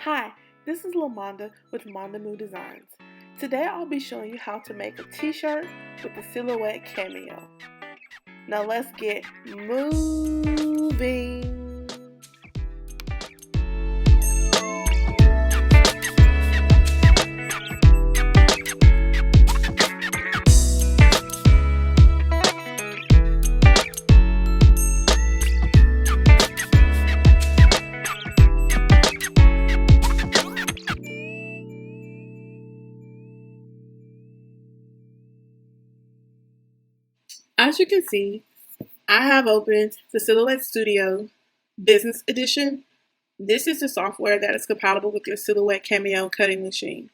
Hi, this is Lamonda with Monda Moo Designs. Today I'll be showing you how to make a t-shirt with the Silhouette Cameo. Now let's get moving. As you can see, I have opened the Silhouette Studio Business Edition. This is the software that is compatible with your Silhouette Cameo cutting machine.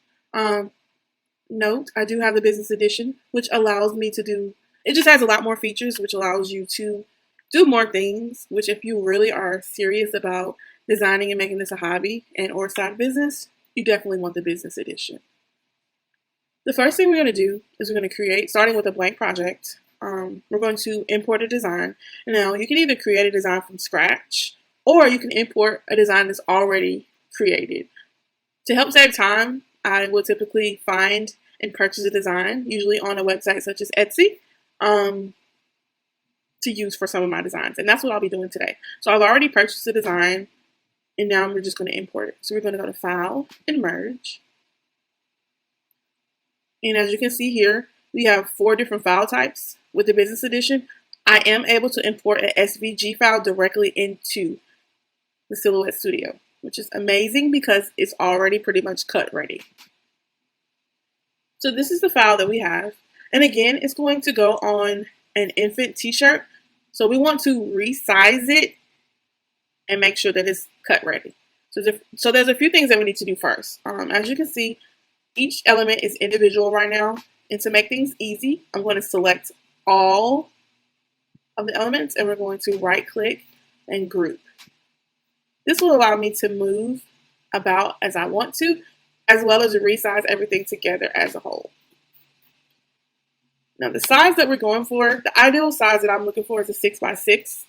Note, I do have the Business Edition, which allows me to do, it just has a lot more features, which allows you to do more things, which if you really are serious about designing and making this a hobby and or side business, you definitely want the Business Edition. The first thing we're going to do is we're going to create, starting with a blank project, we're going to import a design. Now, you can either create a design from scratch, or you can import a design that's already created. To help save time, I will typically find and purchase a design, usually on a website such as Etsy, to use for some of my designs. And that's what I'll be doing today. So I've already purchased a design, and now we're just going to import it. So we're going to go to File and Merge. And as you can see here, we have 4 different file types. With the Business Edition, I am able to import an SVG file directly into the Silhouette Studio, which is amazing because it's already pretty much cut ready. So this is the file that we have. And again, it's going to go on an infant t-shirt. So we want to resize it and make sure that it's cut ready. So there's a few things that we need to do first. As you can see, each element is individual right now. And to make things easy, I'm going to select all of the elements and we're going to right click and group. This will allow me to move about as I want to, as well as to resize everything together as a whole. Now the size that we're going for, the ideal size that I'm looking for is a 6x6.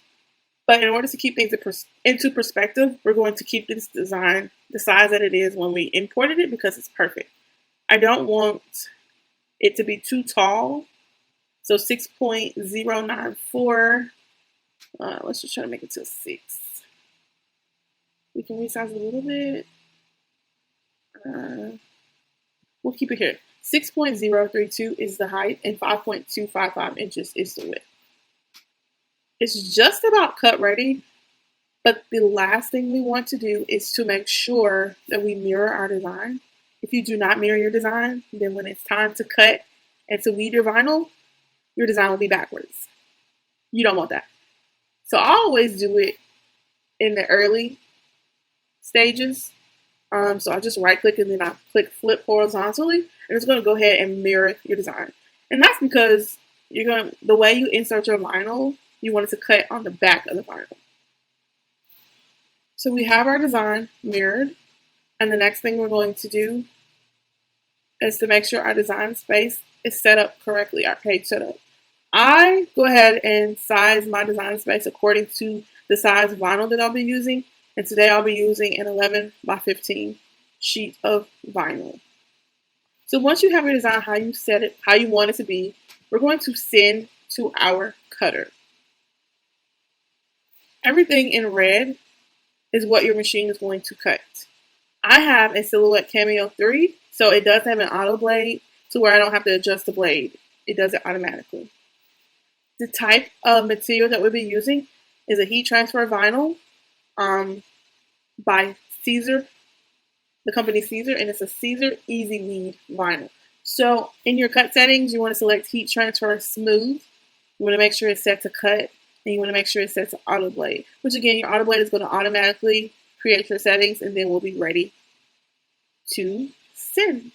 But in order to keep things into perspective, we're going to keep this design the size that it is when we imported it because it's perfect. I don't want it to be too tall. So 6.094, let's just try to make it to a 6. We can resize it a little bit. We'll keep it here. 6.032 is the height and 5.255 inches is the width. It's just about cut ready, but the last thing we want to do is to make sure that we mirror our design. If you do not mirror your design, then when it's time to cut and to weed your vinyl, your design will be backwards. You don't want that. So I always do it in the early stages. So I just right click and then I click flip horizontally, and it's going to go ahead and mirror your design. And that's because the way you insert your vinyl, you want it to cut on the back of the vinyl. So we have our design mirrored, and the next thing we're going to do is to make sure our design space is set up correctly, our page setup. I go ahead and size my design space according to the size vinyl that I'll be using. And today I'll be using an 11x15 sheet of vinyl. So once you have your design how you set it, how you want it to be, we're going to send to our cutter. Everything in red is what your machine is going to cut. I have a Silhouette Cameo 3, so it does have an auto blade to where I don't have to adjust the blade. It does it automatically. The type of material that we'll be using is a heat transfer vinyl by Caesar, the company Caesar, and it's a Caesar Easy Weed vinyl. So in your cut settings, you want to select heat transfer smooth. You want to make sure it's set to cut, and you want to make sure it's set to auto blade, which again, your auto blade is going to automatically create your settings, and then we'll be ready to send.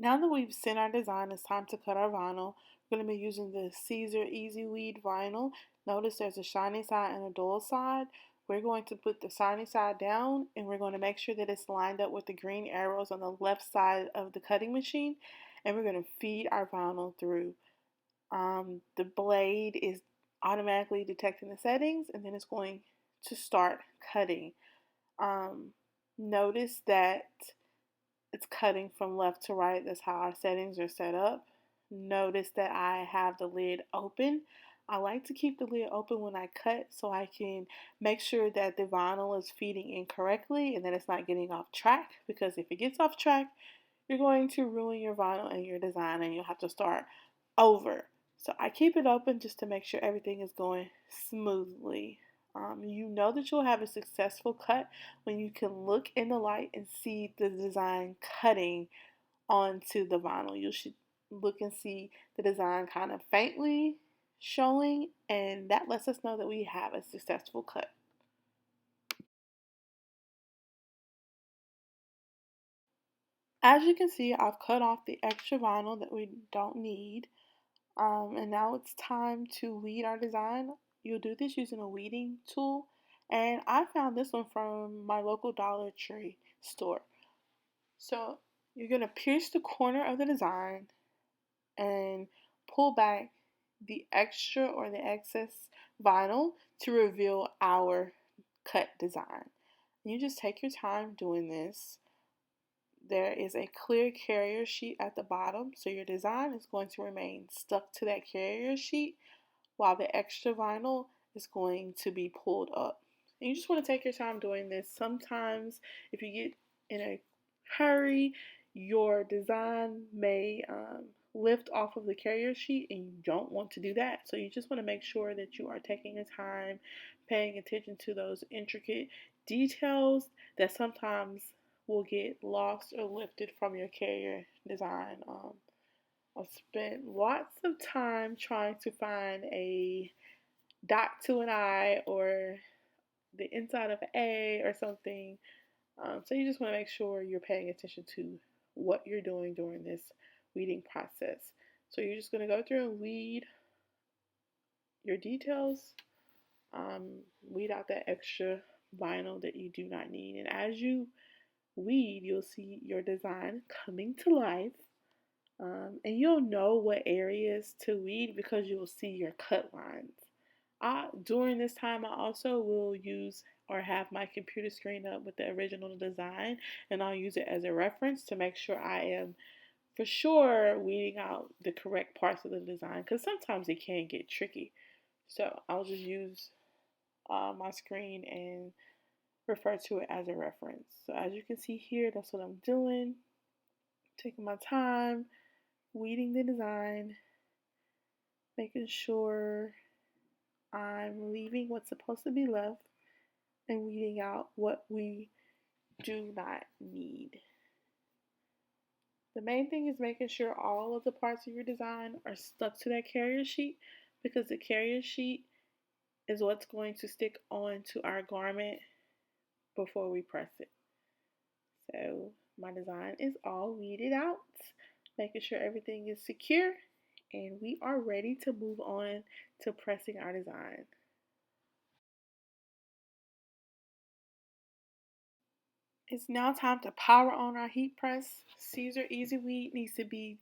Now that we've sent our design, it's time to cut our vinyl. We're going to be using the Caesar Easy Weed vinyl. Notice there's a shiny side and a dull side. We're going to put the shiny side down, and we're going to make sure that it's lined up with the green arrows on the left side of the cutting machine, and we're going to feed our vinyl through. The blade is automatically detecting the settings, and then it's going to start cutting. Um, Notice that it's cutting from left to right. That's how our settings are set up. Notice that I have the lid open. I like to keep the lid open when I cut so I can make sure that the vinyl is feeding in correctly and that it's not getting off track, because if it gets off track, you're going to ruin your vinyl and your design and you'll have to start over. So I keep it open just to make sure everything is going smoothly. You know that you'll have a successful cut when you can look in the light and see the design cutting onto the vinyl. You should look and see the design kind of faintly showing, and that lets us know that we have a successful cut. As you can see, I've cut off the extra vinyl that we don't need. And now it's time to weed our design. You'll do this using a weeding tool. And I found this one from my local Dollar Tree store. So you're going to pierce the corner of the design and pull back the extra or the excess vinyl to reveal our cut design. You just take your time doing this. There is a clear carrier sheet at the bottom, so your design is going to remain stuck to that carrier sheet while the extra vinyl is going to be pulled up. And you just want to take your time doing this. Sometimes if you get in a hurry, your design may lift off of the carrier sheet, and you don't want to do that. So you just want to make sure that you are taking your time, paying attention to those intricate details that sometimes will get lost or lifted from your carrier design. I've spent lots of time trying to find a dot to an I or the inside of an A or something. So you just want to make sure you're paying attention to what you're doing during this weeding process. So you're just going to go through and weed your details, weed out that extra vinyl that you do not need. And as you weed, you'll see your design coming to life. And you'll know what areas to weed because you'll see your cut lines. During this time, I also will use or have my computer screen up with the original design, and I'll use it as a reference to make sure I am for sure weeding out the correct parts of the design, because sometimes it can get tricky. So I'll just use my screen and refer to it as a reference. So as you can see here, that's what I'm doing. Taking my time, weeding the design, making sure I'm leaving what's supposed to be left and weeding out what we do not need. The main thing is making sure all of the parts of your design are stuck to that carrier sheet, because the carrier sheet is what's going to stick onto our garment before we press it. So my design is all weeded out, making sure everything is secure, and we are ready to move on to pressing our design. It's now time to power on our heat press. Caesar Easy Weed needs to be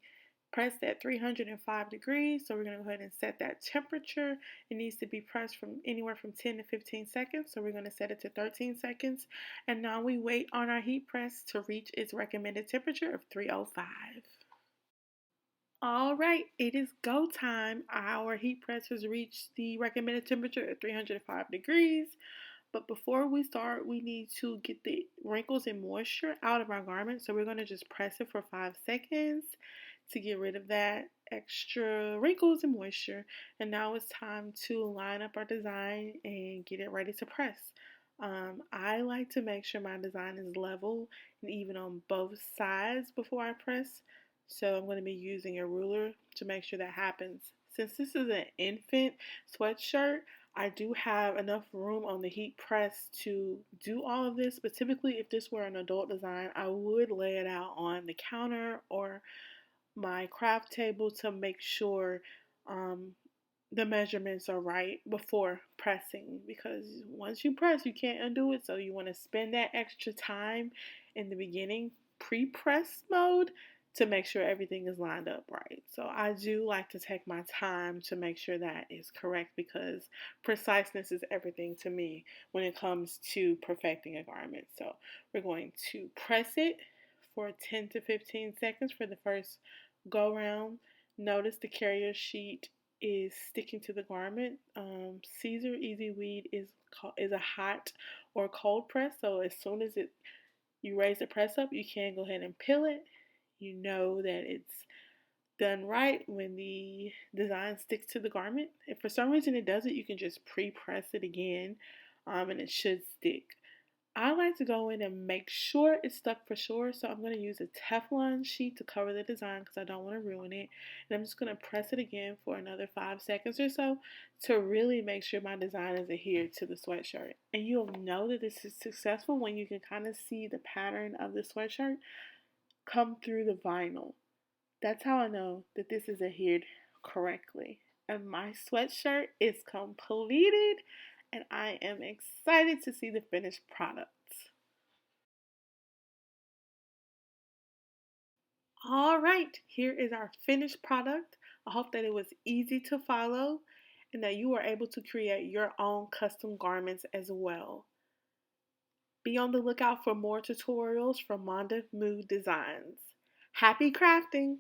pressed at 305 degrees. So we're going to go ahead and set that temperature. It needs to be pressed from anywhere from 10 to 15 seconds. So we're going to set it to 13 seconds. And now we wait on our heat press to reach its recommended temperature of 305. All right, it is go time. Our heat press has reached the recommended temperature at 305 degrees. But before we start, we need to get the wrinkles and moisture out of our garment. So we're going to just press it for 5 seconds to get rid of that extra wrinkles and moisture. And now it's time to line up our design and get it ready to press. I like to make sure my design is level and even on both sides before I press. So I'm going to be using a ruler to make sure that happens. Since this is an infant sweatshirt, I do have enough room on the heat press to do all of this, but typically if this were an adult design, I would lay it out on the counter or my craft table to make sure the measurements are right before pressing, because once you press, you can't undo it. So you want to spend that extra time in the beginning, pre-press mode, to make sure everything is lined up right. So I do like to take my time to make sure that is correct because preciseness is everything to me when it comes to perfecting a garment. So we're going to press it for 10 to 15 seconds for the first go round. Notice the carrier sheet is sticking to the garment. Caesar Easy Weed is a hot or cold press, so as soon as you raise the press up, you can go ahead and peel it. You know that it's done right when the design sticks to the garment. If for some reason it doesn't, you can just pre-press it again, and it should stick. I like to go in and make sure it's stuck for sure, so I'm going to use a Teflon sheet to cover the design because I don't want to ruin it. And I'm just going to press it again for another 5 seconds or so to really make sure my design is adhered to the sweatshirt. And you'll know that this is successful when you can kind of see the pattern of the sweatshirt come through the vinyl. That's how I know that this is adhered correctly. And my sweatshirt is completed, and I am excited to see the finished product. All right, here is our finished product. I hope that it was easy to follow and that you were able to create your own custom garments as well. Be on the lookout for more tutorials from Monda Mood Designs. Happy crafting!